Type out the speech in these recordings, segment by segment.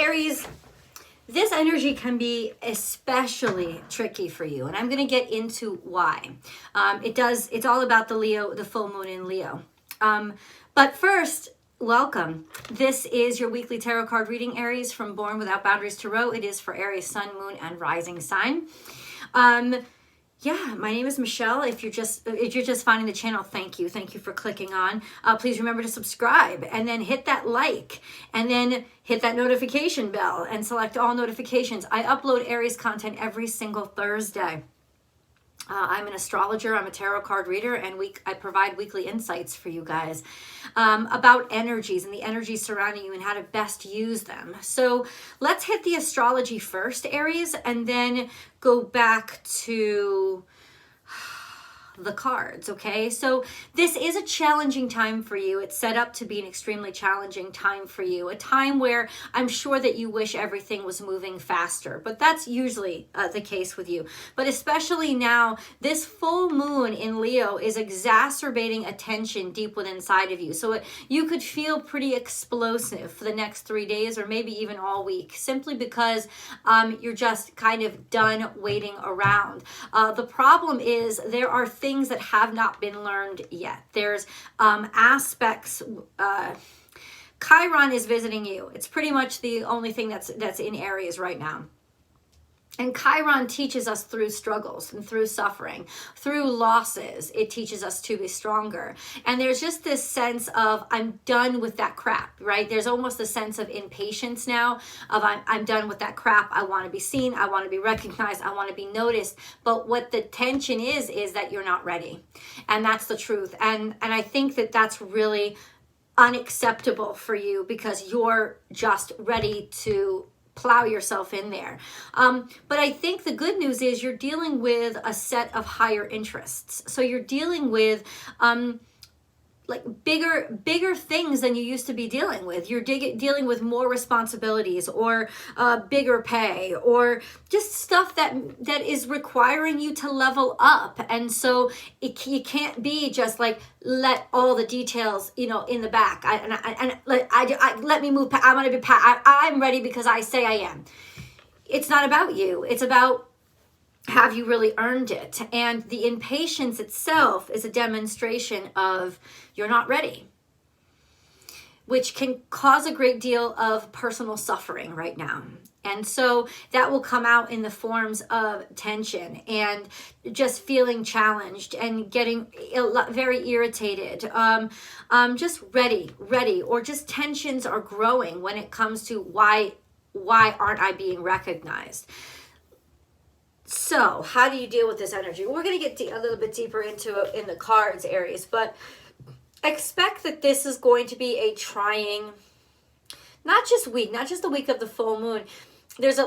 Aries, this energy can be especially tricky for you, and I'm going to get into why. It's all about the full moon in Leo. But first, welcome. This is your weekly tarot card reading, Aries, from Born Without Boundaries Tarot. It is for Aries, Sun, Moon, and Rising sign. Yeah, my name is Michelle. If you're just finding the channel, thank you for clicking on. Please remember to subscribe, and then hit that like, and then hit that notification bell, and select all notifications. I upload Aries content every single Thursday. I'm an astrologer, I'm a tarot card reader, and I provide weekly insights for you guys about energies and the energies surrounding you and how to best use them. So let's hit the astrology first, Aries, and then go back to the cards, okay? So this is a challenging time for you. It's set up to be an extremely challenging time for you, a time where I'm sure that you wish everything was moving faster, but that's usually the case with you. But especially now, this full moon in Leo is exacerbating a tension deep within inside of you. So you could feel pretty explosive for the next 3 days, or maybe even all week, simply because you're just kind of done waiting around. The problem is there are things that have not been learned yet. There's aspects. Chiron is visiting you. It's pretty much the only thing that's in Aries right now. And Chiron teaches us through struggles and through suffering, through losses. It teaches us to be stronger. And there's just this sense of, I'm done with that crap, right? There's almost a sense of impatience now of, I'm done with that crap. I want to be seen. I want to be recognized. I want to be noticed. But what the tension is that you're not ready. And that's the truth. And I think that that's really unacceptable for you, because you're just ready to plow yourself in there. But I think the good news is you're dealing with a set of higher interests. So you're dealing with like bigger things than you used to be dealing with. You're dealing with more responsibilities, or bigger pay, or just stuff that is requiring you to level up. And so you can't be just like, let all the details, in the back. Let me move. I'm going to be. I'm ready because I say I am. It's not about you. It's about, have you really earned it? And the impatience itself is a demonstration of you're not ready, which can cause a great deal of personal suffering right now. And so that will come out in the forms of tension and just feeling challenged and getting very irritated, just ready, or just tensions are growing when it comes to why aren't I being recognized? So how do you deal with this energy? We're going to get a little bit deeper into it in the cards, Aries, but expect that this is going to be a trying, not just the week of the full moon. There's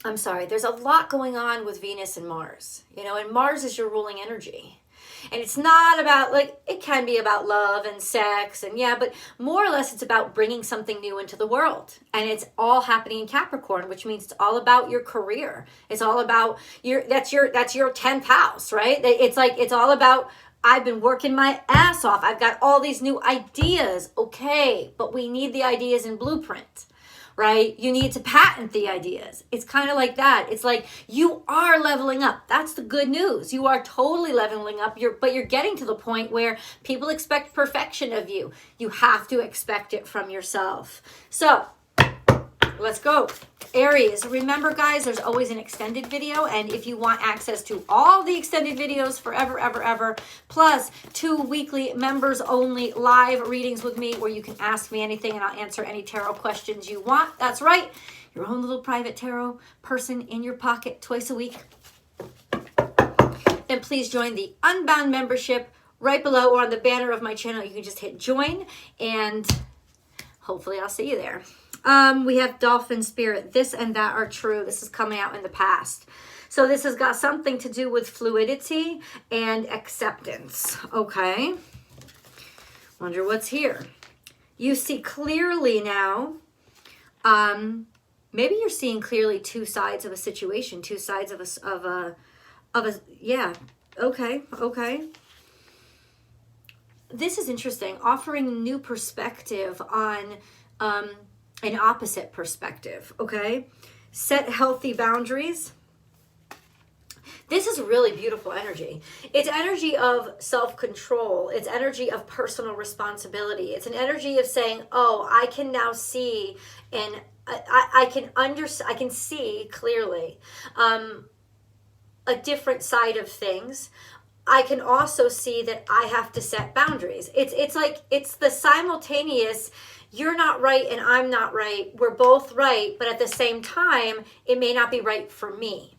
there's a lot going on with Venus and Mars, and Mars is your ruling energy. And it's not about, it can be about love and sex, and but more or less it's about bringing something new into the world. And it's all happening in Capricorn, which means it's all about your career. It's all about that's your 10th house, right? It's all about, I've been working my ass off. I've got all these new ideas. Okay, but we need the ideas in blueprint. Right? You need to patent the ideas. It's kind of like that. It's like you are leveling up. That's the good news. You are totally leveling up. But you're getting to the point where people expect perfection of you. You have to expect it from yourself. So let's go. Aries, remember guys, there's always an extended video, and if you want access to all the extended videos forever, ever, plus 2 weekly members only live readings with me where you can ask me anything and I'll answer any tarot questions you want. That's right, your own little private tarot person in your pocket twice a week. Then please join the Unbound membership right below, or on the banner of my channel. You can just hit join, and hopefully I'll see you there. We have Dolphin Spirit. This and that are true. This is coming out in the past. So this has got something to do with fluidity and acceptance. Okay. Wonder what's here. You see clearly now. Maybe you're seeing clearly 2 sides of a situation, 2 sides of a yeah. Okay. This is interesting. Offering new perspective on an opposite perspective, okay? Set healthy boundaries. This is really beautiful energy. It's energy of self-control. It's energy of personal responsibility. It's an energy of saying, oh, I can now see and I can see clearly a different side of things. I can also see that I have to set boundaries. It's like, it's the simultaneous, you're not right and I'm not right. We're both right, but at the same time, it may not be right for me.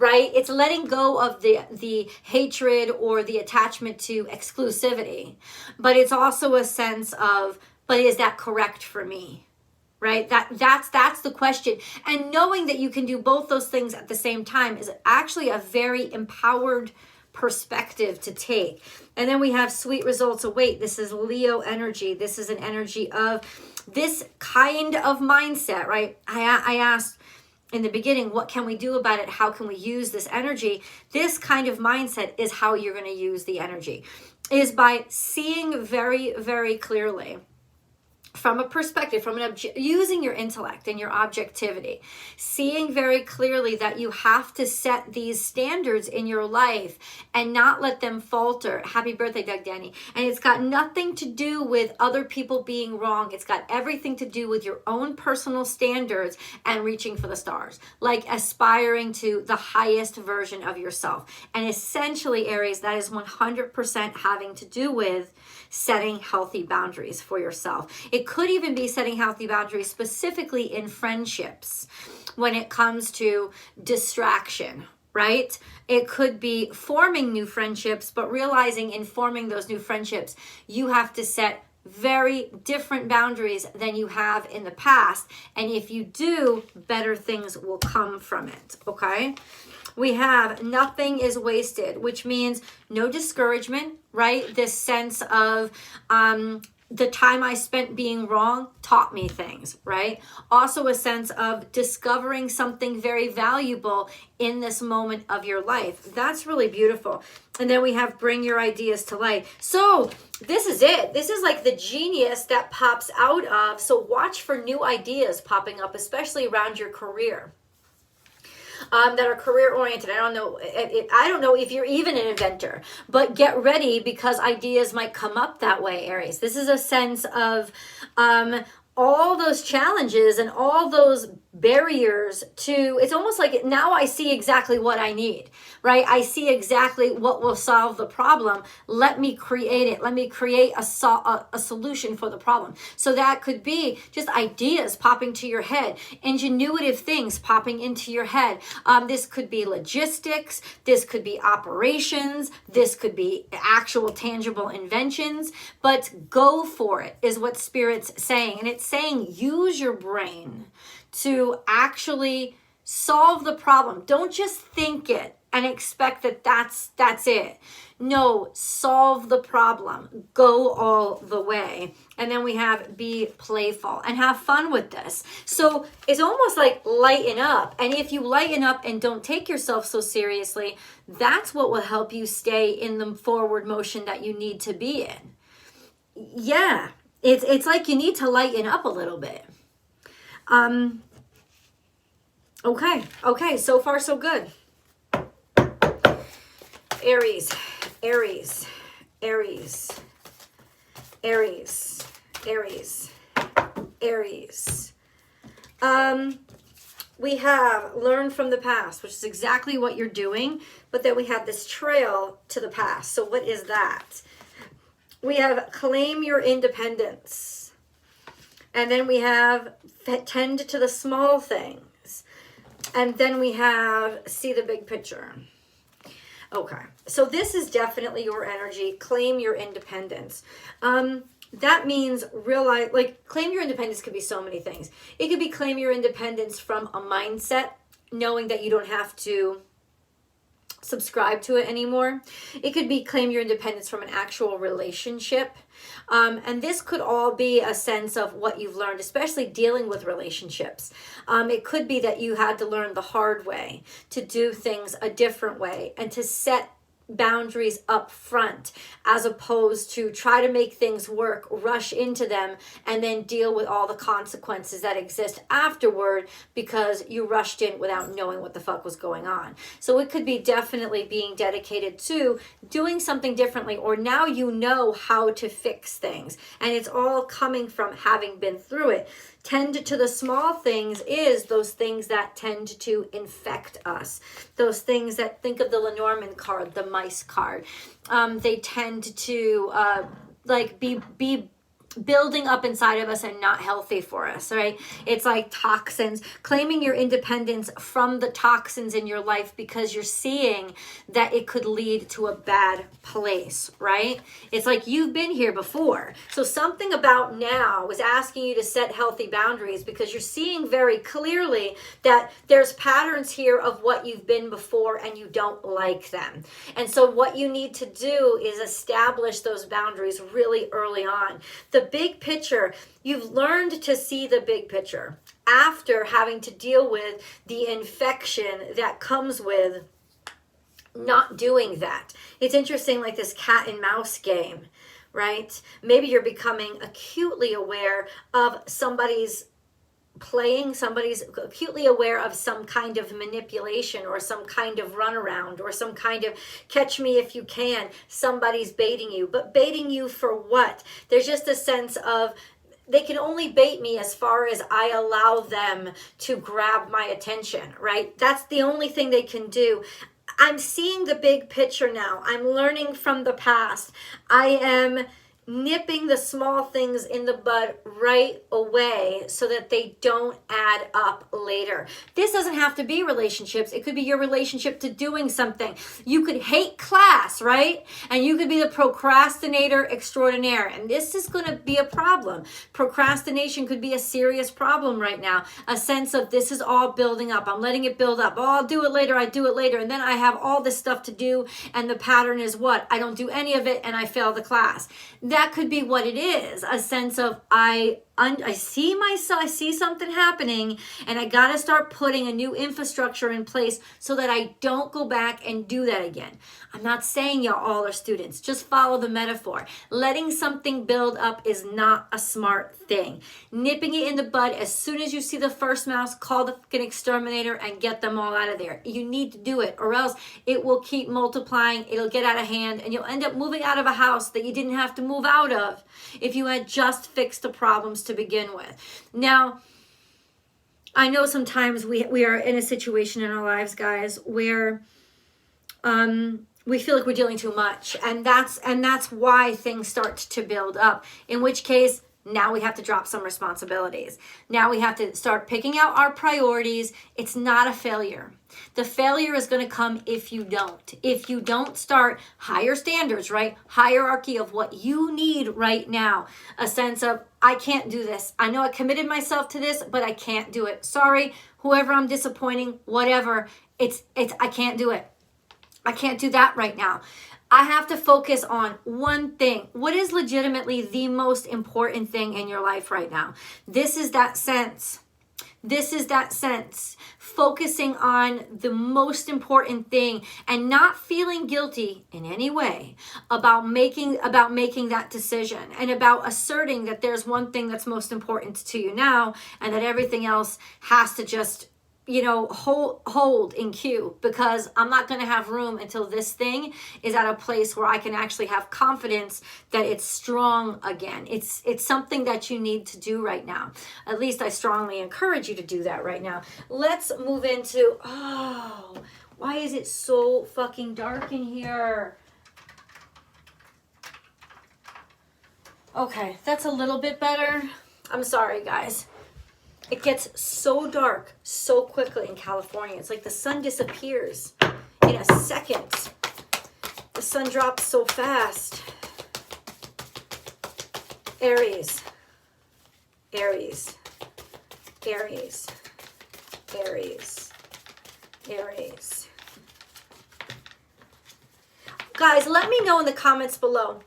Right? It's letting go of the hatred or the attachment to exclusivity. But it's also a sense of, but is that correct for me? Right? That's the question. And knowing that you can do both those things at the same time is actually a very empowered perspective to take. And then we have sweet results await. This is Leo energy. This is an energy of this kind of mindset, right? I asked in the beginning, what can we do about it? How can we use this energy? This kind of mindset is how you're going to use the energy, is by seeing very, very clearly from a perspective, using your intellect and your objectivity, seeing very clearly that you have to set these standards in your life and not let them falter. Happy birthday, Doug Danny. And it's got nothing to do with other people being wrong. It's got everything to do with your own personal standards and reaching for the stars, like aspiring to the highest version of yourself. And essentially, Aries, that is 100% having to do with setting healthy boundaries for yourself. It could even be setting healthy boundaries specifically in friendships when it comes to distraction, right? It could be forming new friendships, but realizing in forming those new friendships, you have to set very different boundaries than you have in the past. And if you do, better things will come from it, okay? We have nothing is wasted, which means no discouragement, right? This sense of the time I spent being wrong taught me things, right? Also a sense of discovering something very valuable in this moment of your life. That's really beautiful. And then we have bring your ideas to light. So this is it. This is like the genius that pops out of. So watch for new ideas popping up, especially around your career. That are career oriented. I don't know if you're even an inventor, but get ready because ideas might come up that way, Aries. This is a sense of all those challenges and all those barriers to, it's almost like now I see exactly what I need, right? I see exactly what will solve the problem. Let me create it. Let me create a solution for the problem. So that could be just ideas popping to your head, ingenuitive things popping into your head. This could be logistics. This could be operations. This could be actual tangible inventions, but go for it is what Spirit's saying. And it's saying use your brain to actually solve the problem. Don't just think it and expect that that's it. No, solve the problem. Go all the way. And then we have be playful and have fun with this. So it's almost like lighten up. And if you lighten up and don't take yourself so seriously, that's what will help you stay in the forward motion that you need to be in. Yeah, it's like you need to lighten up a little bit. Okay, so far so good. Aries. We have learn from the past, which is exactly what you're doing, but then we have this trail to the past. So what is that? We have claim your independence. And then we have tend to the small things. And then we have see the big picture. Okay, so this is definitely your energy. Claim your independence. That means realize, like, claim your independence could be so many things. It could be claim your independence from a mindset, knowing that you don't have to subscribe to it anymore. It could be claim your independence from an actual relationship. And this could all be a sense of what you've learned, especially dealing with relationships. It could be that you had to learn the hard way, to do things a different way, and to set boundaries up front, as opposed to try to make things work, rush into them, and then deal with all the consequences that exist afterward because you rushed in without knowing what the fuck was going on. So it could be definitely being dedicated to doing something differently, or now you know how to fix things, and it's all coming from having been through it. Tend to the small things is those things that tend to infect us. Those things that, think of the Lenormand card, the mice card. They tend to like be building up inside of us and not healthy for us, right? It's like toxins, claiming your independence from the toxins in your life because you're seeing that it could lead to a bad place, right? It's like you've been here before. So something about now is asking you to set healthy boundaries because you're seeing very clearly that there's patterns here of what you've been before and you don't like them. And so what you need to do is establish those boundaries really early on. The big picture, you've learned to see the big picture after having to deal with the infection that comes with not doing that. It's interesting, like this cat and mouse game, right? Maybe you're becoming acutely aware of somebody's acutely aware of some kind of manipulation or some kind of runaround or some kind of catch me if you can. Somebody's baiting you, but baiting you for what? There's just a sense of they can only bait me as far as I allow them to grab my attention, right? That's the only thing they can do. I'm seeing the big picture now. I'm learning from the past. I am nipping the small things in the bud right away so that they don't add up later. This doesn't have to be relationships. It could be your relationship to doing something. You could hate class, right? And you could be the procrastinator extraordinaire. And this is going to be a problem. Procrastination could be a serious problem right now. A sense of this is all building up. I'm letting it build up. Oh, I'll do it later. I do it later. And then I have all this stuff to do. And the pattern is what? I don't do any of it and I fail the class. That could be what it is, a sense of I see myself, I see something happening, and I got to start putting a new infrastructure in place so that I don't go back and do that again. I'm not saying y'all all are students. Just follow the metaphor. Letting something build up is not a smart thing. Nipping it in the bud as soon as you see the first mouse, call the fucking exterminator and get them all out of there. You need to do it, or else it will keep multiplying. It'll get out of hand, and you'll end up moving out of a house that you didn't have to move out of if you had just fixed the problems to begin with. Now, I know sometimes we are in a situation in our lives, guys, where we feel like we're dealing too much, and that's why things start to build up, in which case now we have to drop some responsibilities. Now we have to start picking out our priorities. It's not a failure. The failure is going to come if you don't. If you don't start higher standards, right? Hierarchy of what you need right now. A sense of, I can't do this. I know I committed myself to this, but I can't do it. Sorry, whoever I'm disappointing, whatever. I can't do it. I can't do that right now. I have to focus on one thing. What is legitimately the most important thing in your life right now? This is that sense. This is that sense. Focusing on the most important thing and not feeling guilty in any way about making that decision, and about asserting that there's one thing that's most important to you now, and that everything else has to just hold in queue, because I'm not going to have room until this thing is at a place where I can actually have confidence that it's strong again. It's something that you need to do right now. At least I strongly encourage you to do that right now. Let's move into, why is it so fucking dark in here? Okay, that's a little bit better. I'm sorry, guys. It gets so dark so quickly in California. It's like the sun disappears in a second. The sun drops so fast. Aries. Aries. Aries. Aries. Aries. Guys, let me know in the comments below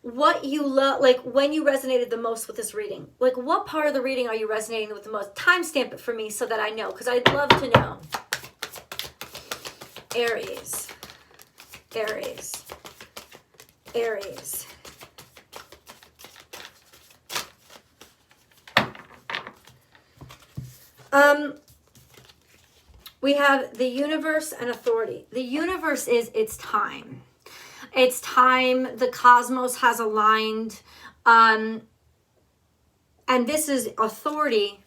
what you love, like when you resonated the most with this reading. Like, what part of the reading are you resonating with the most? Timestamp it for me so that I know, because I'd love to know. Aries. Aries. Aries. We have the universe and authority. The universe is it's time. It's time. The cosmos has aligned. And this is authority.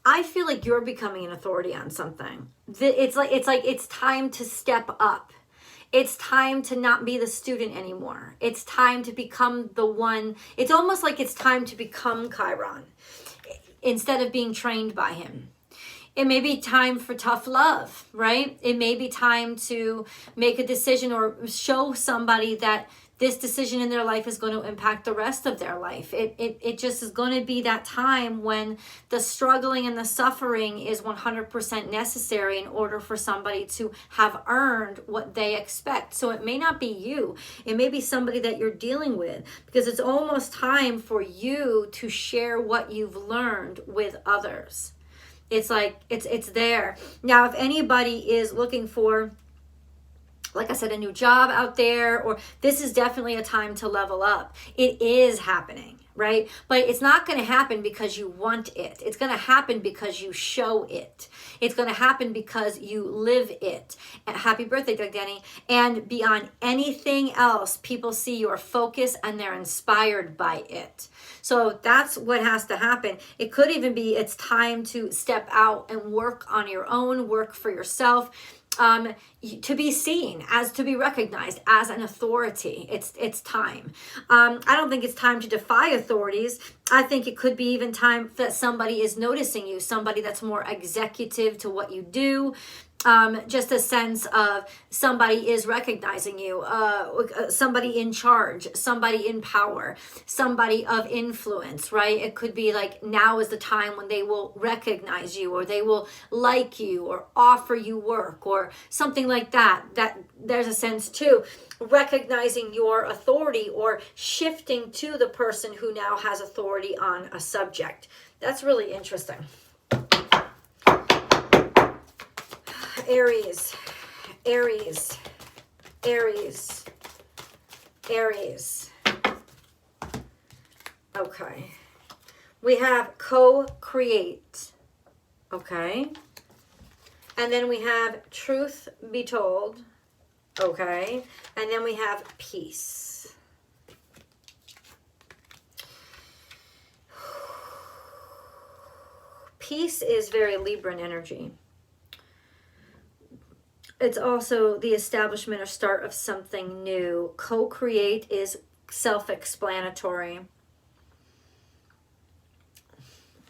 I feel like you're becoming an authority on something. It's time to step up. It's time to not be the student anymore. It's time to become the one. It's almost like it's time to become Chiron instead of being trained by him. It may be time for tough love, right? It may be time to make a decision or show somebody that this decision in their life is going to impact the rest of their life. It just is going to be that time when the struggling and the suffering is 100% necessary in order for somebody to have earned what they expect. So it may not be you. It may be somebody that you're dealing with, because it's almost time for you to share what you've learned with others. It's like, it's there. Now, if anybody is looking for, like I said, a new job out there, or this is definitely a time to level up. It is happening, right? But it's not going to happen because you want it. It's going to happen because you show it. It's going to happen because you live it. And happy birthday, Doug Denny. And beyond anything else, people see your focus and they're inspired by it. So that's what has to happen. It could even be it's time to step out and work on your own, work for yourself. To be seen, as to be recognized as an authority. It's time. I don't think it's time to defy authorities. I think it could be even time that somebody is noticing you, somebody that's more executive to what you do. Just a sense of somebody is recognizing you, somebody in charge, somebody in power, somebody of influence, right? It could be like now is the time when they will recognize you, or they will like you, or offer you work, or something like that. That there's a sense too, recognizing your authority or shifting to the person who now has authority on a subject. That's really interesting. Aries, Aries, Aries, Aries. Okay. We have co-create. Okay. And then we have truth be told. Okay. And then we have peace. Peace is very Libran energy. It's also the establishment or start of something new. Co-create is self-explanatory.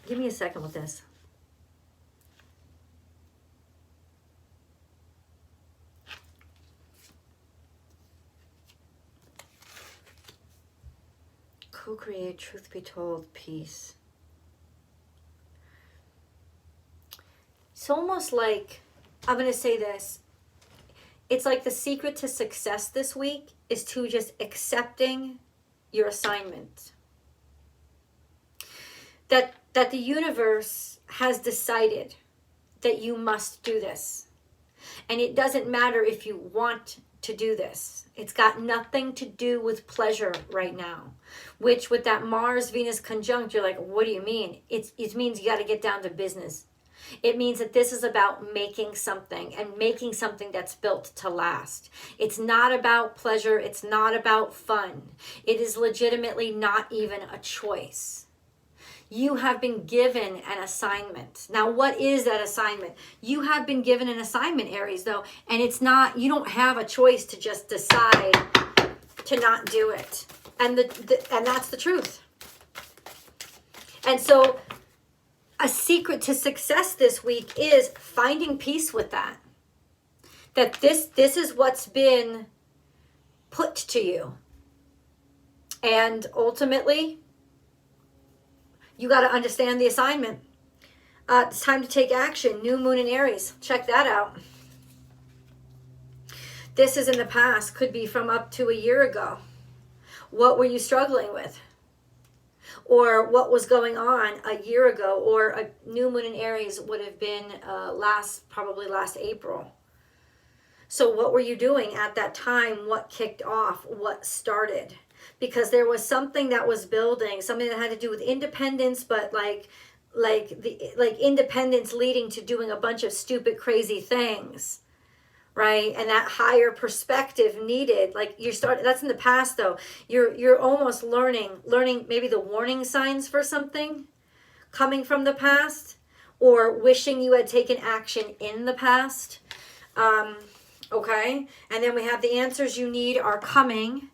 Give me a second with this. Co-create, truth be told, peace. It's almost like, I'm going to say this. It's like the secret to success this week is to just accepting your assignment. That the universe has decided that you must do this. And it doesn't matter if you want to do this. It's got nothing to do with pleasure right now. Which with that Mars-Venus conjunct, you're like, what do you mean? It means you got to get down to business. It means that this is about making something, and making something that's built to last. It's not about pleasure. It's not about fun. It is legitimately not even a choice. You have been given an assignment. Now, what is that assignment? You have been given an assignment, Aries, though, and it's not, you don't have a choice to just decide to not do it. And and that's the truth. And so a secret to success this week is finding peace with that. That this is what's been put to you. And ultimately, you got to understand the assignment. It's time to take action. New moon in Aries. Check that out. This is in the past. Could be from up to a year ago. What were you struggling with? or what was going on a year ago, or a new moon in Aries would have been probably last April. So what were you doing at that time? What kicked off? What started? Because there was something that was building, something that had to do with independence, but like independence leading to doing a bunch of stupid, crazy things, right? And that higher perspective needed, like that's in the past though. You're almost learning maybe the warning signs for something coming from the past, or wishing you had taken action in the past. Okay, and then we have the answers you need are coming.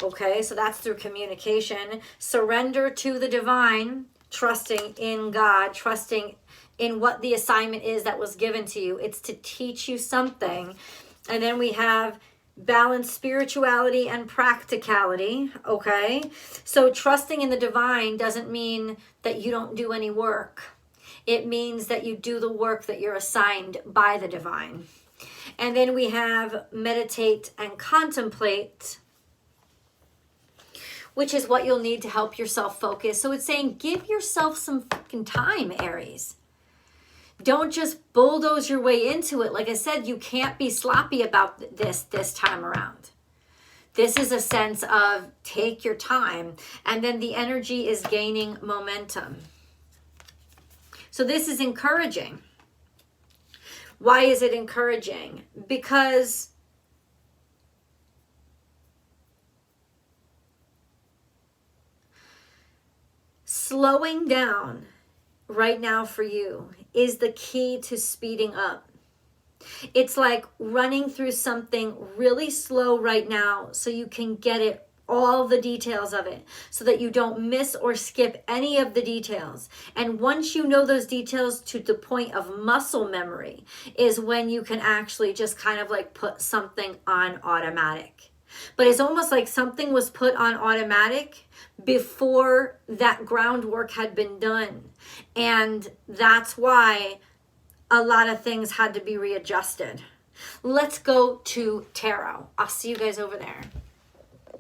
Okay, so that's through communication. Surrender to the divine, trusting in God, trusting in what the assignment is that was given to you. It's to teach you something. And then we have balanced spirituality and practicality. Okay, so trusting in the divine doesn't mean that you don't do any work. It means that you do the work that you're assigned by the divine. And then we have meditate and contemplate, which is what you'll need to help yourself focus. So it's saying give yourself some fucking time, Aries. Don't just bulldoze your way into it. Like I said, you can't be sloppy about this time around. This is a sense of take your time. And then the energy is gaining momentum. So this is encouraging. Why is it encouraging? Because slowing down right now for you is the key to speeding up. It's like running through something really slow right now so you can get it, all the details of it, so that you don't miss or skip any of the details. And once you know those details to the point of muscle memory is when you can actually just kind of like put something on automatic. But it's almost like something was put on automatic before that groundwork had been done. And that's why a lot of things had to be readjusted. Let's go to tarot. I'll see you guys over there.